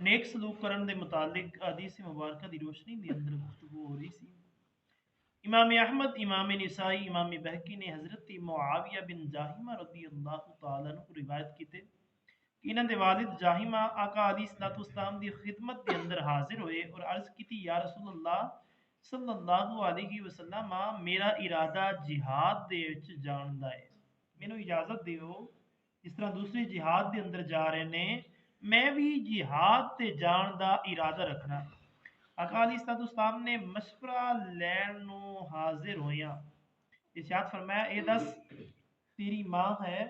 نیک سلوک کرن دے متعلق حدیث مبارکہ دی روشنی دے اندر گفتگو ہو رہی سی۔ امام احمد، امام نسائی، امام بہقی نے حضرت معاویہ بن جاہمہ رضی اللہ تعالیٰ عنہ کو روایت کیتے کہ انہاں دے والد جاہمہ آقا علیہ الصلوۃ والسلام دی خدمت دے اندر حاضر ہوئے اور عرض کیتی یا رسول اللہ صلی اللہ علیہ وسلم میرا ارادہ جہاد دے وچ جان دا ہے، مینوں اجازت دیو جس طرح دوسرے جہاد دے اندر جا رہے نے میں بھی جہاد تے جان دا ارادہ رکھنا۔ آقا علیہ الصلوۃ والسلام نے مشورہ لین نو حاضر ہویا، ارشاد فرمایا اے دس تیری ماں ہے،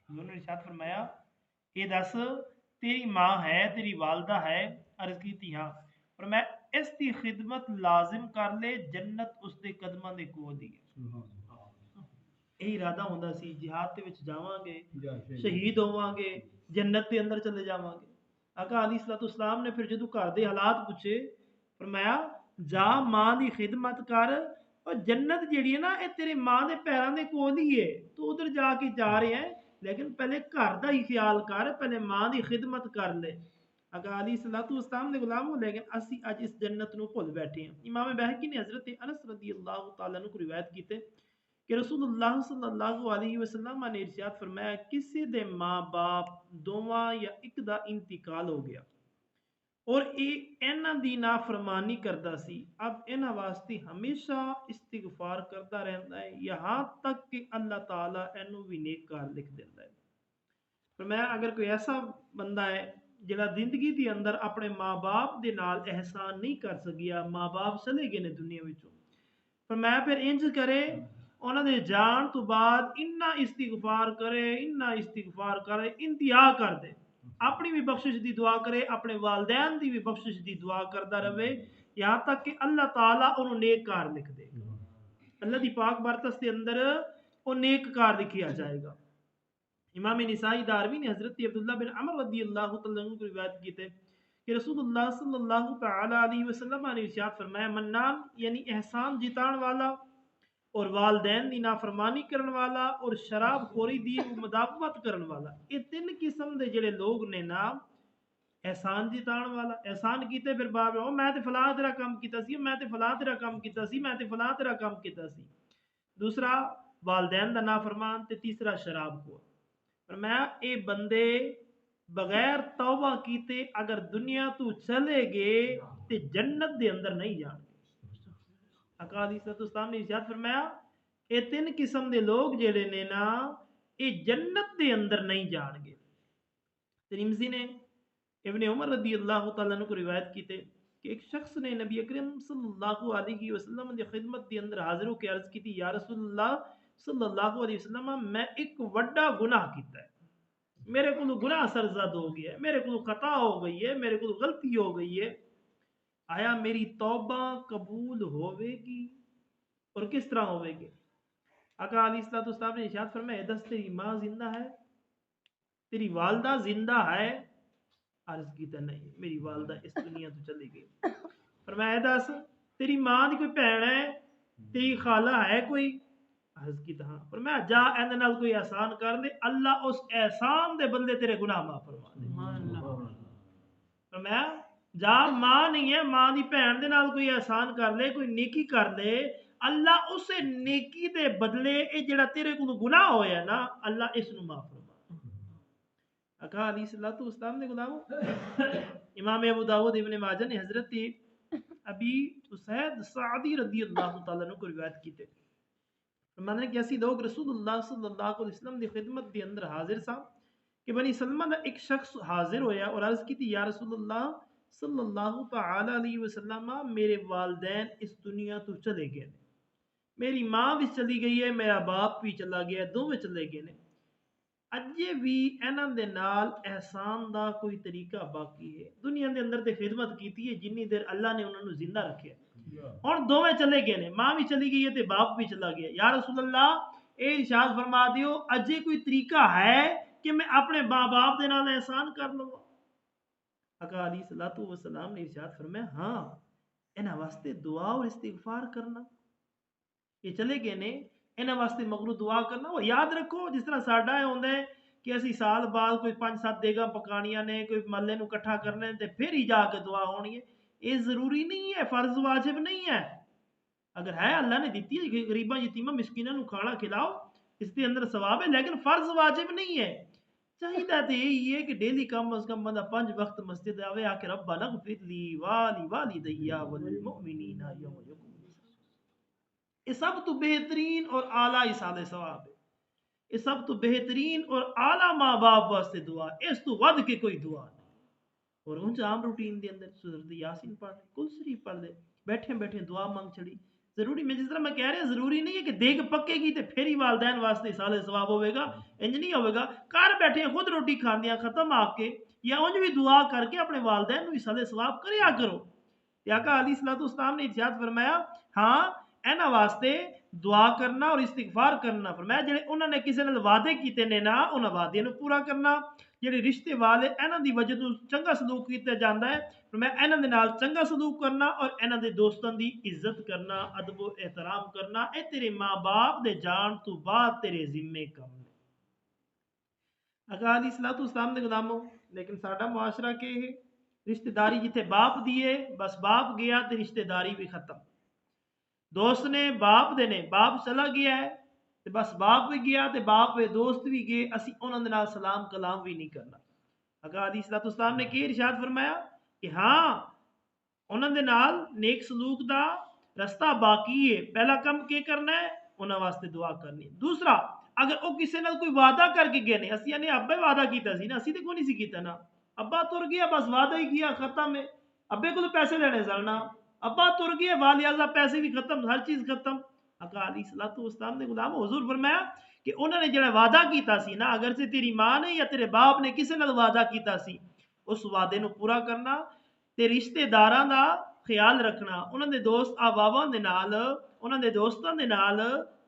حضور نے ارشاد فرمایا اے دس تیری ماں ہے، تیری والدہ ہے؟ عرض کی تھی ہاں۔ فرمایا اس دی خدمت لازم کر لے، جنت اس دے قدماں دے کول ہی ہے۔ یہ ارادہ ہوندا سی جہاد دے وچ جاواں گے، شہید ہوواں گے، جنت دے اندر چلے جاواں گے۔ آقا علیہ الصلوۃ والسلام نے پھر جدوں گھر دے حالات پوچھے فرمایا جا ماں دی خدمت کر، اور جنت جیڑی ہے نا اے تیرے ماں دے پیراں دے کول ہی ہے، تو ادھر جا کے جا رہے ہیں لیکن پہلے گھر دا ہی خیال کر، پہلے ماں دی خدمت کر لے۔ آقا علیہ الصلوۃ والسلام دے غلام ہو، لیکن اسی اج اس جنت نو بھول بیٹھے ہیں۔ امام بہقی نے حضرت انس رضی اللہ تعالیٰ عنہ کو روایت کیتے کہ رسول اللہ صلی اللہ علیہ وسلم نے ارشاد فرمایا کسی دے ماں باپ دوواں یا ایک دا انتقال ہو گیا اور انہاں دی نافرمانی کردا سی، اب انہاں واسطے ہمیشہ استغفار کرتا رہندا ہے یہاں تک کہ اللہ تعالیٰ اینوں بھی نیک کار لکھ دیندا ہے۔ فرمایا اگر کوئی ایسا بندہ ہے جڑا زندگی دی اندر اپنے ماں باپ دے نال احسان نہیں کر سکیا، ماں باپ چلے گئے نے دنیا وچوں، فرمایا پھر انج کرے انہاں دے جان تو بعد اتنا استغفار کرے انتہا کر دے، اپنی بھی بخشش دی دعا کرے، اپنے والدین دی بھی بخشش دی دعا کردا رہے یہاں تک کہ اللہ تعالیٰ انہوں نیک کار لکھ دے گا۔ اللہ دی پاک برکت کے اندر وہ نیک کار لکھیا جائے گا۔ امام نسائی داروی نے حضرت عبداللہ بن عمر رضی اللہ تعالیٰ عنہ کو روایت کیتے کہ رسول اللہ صلی اللہ تعالی علیہ وسلم نے ارشاد فرمایا منان یعنی احسان جتان والا اور والدین دی نافرمانی کرن والا اور شراب خوری دی مداومت کرن والا، یہ تین قسم دے جڑے لوگ نے نا، احسان جتان والا احسان کیتے پھر باب میں تے فلاں تیرا کام کیتا سی، میں تے فلاں تیرا کام کیتا سی، میں تے فلاں تیرا کام کیتا سی، دوسرا والدین دا نافرمان، تے تیسرا شراب خور۔ فرمایا اے بندے بغیر توبہ کیتے اگر دنیا تو چلے گئے تے جنت دے اندر نہیں جان گے۔ آقا علیہ الصلوۃ والسلام نے ارشاد فرمایا اے تین قسم دے لوگ جڑے نے نا اے جنت دے اندر نہیں جان گے۔ ترمذی نے ابن عمر رضی اللہ تعالیٰ عنہ کو روایت کیتے کہ ایک شخص نے نبی اکرم صلی اللہ علیہ وسلم کی خدمت دی اندر حاضر ہو کے عرض کی تھی یا رسول اللہ صلی اللہ علیہ وسلم میں ایک وڈا گناہ کیتا ہے، میرے کو گناہ سرزد ہو گیا ہے، میرے کو خطا ہو گئی ہے، میرے کو غلطی ہو گئی ہے، آیا میری توبہ قبول ہوے گی اور کس طرح ہوے گی؟ آقا علیہ الصلوۃ والسلام نے ارشاد فرمایا دس تیری ماں زندہ ہے، تیری والدہ زندہ ہے؟ عرض کیتا نہیں میری والدہ اس دنیا تو چلی گئی۔ فرمایا دس تیری ماں دی کوئی بہن ہے، تیری خالہ ہے کوئی؟ عرض کیتا ہاں۔ فرمایا جا ایندے نال کوئی احسان کر دے، اللہ اس احسان دے بدلے تیرے گناہ معاف فرما دے۔ فرمایا جا ماں نہیں ہے، ماں دی بہن دے نال کوئی احسان کر لے، کوئی نیکی کر لے، اللہ اس نیکی دے بدلے اے جڑا تیرے کو گناہ ہویا نا اللہ اس نو معاف فرما۔ آقا علیہ الصلوۃ والسلام نے غلامو امام ابو داؤد ابن ماجہ نے حضرت ابی اسید سعدی رضی اللہ تعالیٰ عنہ کو روایت کیتے فرماتے ہیں کہ ایسی لوگ رسول اللہ صلی اللہ علیہ وسلم دی خدمت دی اندر حاضر سا کہ بنی سلمہ دا ایک شخص حاضر ہویا اور عرض کی تھی یا رسول اللہ صلی اللہ تعالی علیہ وسلم میرے والدین اس دنیا تو چلے گئے، میری ماں بھی چلی گئی ہے، میرا باپ بھی چلا گیا، دونوں چلے گئے نے، اجے بھی انہاں دے نال احسان دا کوئی طریقہ باقی ہے، دنیا دے اندر تے خدمت کیتی ہے جنی دیر اللہ نے انہاں نو زندہ رکھیا، اور دوویں چلے گئے نے، ماں بھی چلی گئی ہے تے باپ بھی چلا گیا، یا رسول اللہ اے ارشاد فرما دیو اجے کوئی طریقہ ہے کہ میں اپنے ماں باپ دے نال احسان کر لوں؟ آقا علیہ الصلوۃ والسلام نے ارشاد فرمایا ہاں انہاں واسطے دعا اور استغفار کرنا، یہ چلے گئے نے انہاں واسطے مغرو دعا کرنا، اور یاد رکھو جس طرح ساڈا ہے ہوندا ہے کہ اسی سال بعد کوئی 5-7 دیگاں پکانیاں نے، کوئی محلے نو کٹھا کرنے تے پھر ہی جا کے دعا ہونی ہے. یہ ضروری نہیں ہے، فرض واجب نہیں ہے. اگر ہے اللہ نے دیتی ہے کہ غریباں یتیماں مسکیناں نو کھانا کھلاؤ، اس کے اندر ثواب ہے، لیکن فرض واجب نہیں ہے. چاہیے تو یہی ہے کہ ڈیلی کم از کم بندہ 5 وقت مسجد آوے، آ کے ربنا اغفر لی والدی والمؤمنین یوم یقوم الحساب. یہ سب تو بہترین اور اعلیٰ حساب ثواب ہے. یہ سب تو بہترین اور اعلیٰ ماں باپ واسطے دعا، اس تو ود کے کوئی دعا نہیں. اور ان عام روٹین دے اندر سورۃ یاسین پڑھ لے، کل شریف پڑھ لے، بیٹھے بیٹھے دعا مانگ چھڑی. ضروری میں جس طرح میں کہہ رہا ضروری نہیں ہے کہ دیگ پکے گی تے پھر ہی والدین واسطے سال ثواب ہوئے گا. انج نہیں ہوئے گا. گھر بیٹھے خود روٹی کھاندیاں ختم آ کے یا انج بھی دعا کر کے اپنے والدین نو سال ثواب کریا کرو. آقا علیہ الصلوۃ والسلام نے ارشاد فرمایا ہاں انہاں واسطے دعا کرنا اور استغفار کرنا. فرمایا جڑے انہوں نے کسی نال وعدے کیتے نے نا انہاں وعدے نو پورا کرنا. جڑے رشتے والے انہاں دی وجہ تو چنگا سلوک کیتا جاندا ہے، فرمایا انہاں دے نال چنگا سلوک کرنا اور انہاں دے دوستاں دی عزت کرنا، ادب و احترام کرنا. اے تیرے ماں باپ دے جان تو بعد تیرے ذمے کم نے. آقا علیہ الصلوۃ والسلام دے غلاموں، لیکن ساڈا معاشرہ کہ ہے رشتہ داری جتھے باپ دیے بس باپ گیا تے رشتہ داری بھی ختم. دوست نے باپ دے نے، باپ چلا گیا ہے تے بس باپ بھی گیا تے باپ دے دوست بھی گئے، اسی انہاں دے نال سلام کلام بھی نہیں کرنا. آقا علیہ الصلوۃ والسلام نے کہ ارشاد فرمایا کہ ہاں انہاں دے نال نیک سلوک دا رستہ باقی ہے. پہلا کم کی کرنا ہے؟ انہاں واسطے دعا کرنی ہے. دوسرا اگر وہ کسی نال کوئی وعدہ کر کے گئے نے، اسی نے ابے وعدہ کیتا سی نا، اسی تے کوئی نہیں سی کیتا نا. ابا تر گیا بس وعدہ ہی کیا ختم ہے. ابے کو تو پیسے دینے سلنا، ابا تر گیا والیازا پیسے بھی ختم، ہر چیز ختم. آقا علیہ الصلوۃ والسلام نے غلام حضور فرمایا کہ انہوں نے جڑا وعدہ کیتا سی نا، اگر سے تیری ماں نے یا تیرے باپ نے کسی نال وعدہ کیتا سی اس وعدے نو پورا کرنا تے رشتے داراں دا خیال رکھنا، انہاں دے دوست احباباں دے نال، انہاں دے دوستاں دے نال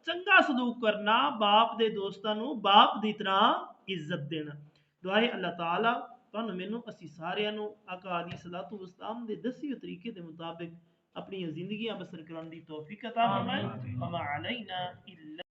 چنگا سلوک کرنا، باپ دے دوستاں نو باپ دی طرح عزت دینا. دعائے اللہ تعالی تانوں مینوں اسی ساریاں نو آقا علیہ الصلوۃ والسلام دے دسے ہوئے طریقے دے مطابق اپنی زندگیاں بسر کرن دی توفیق عطا فرمائے. وما علینا الا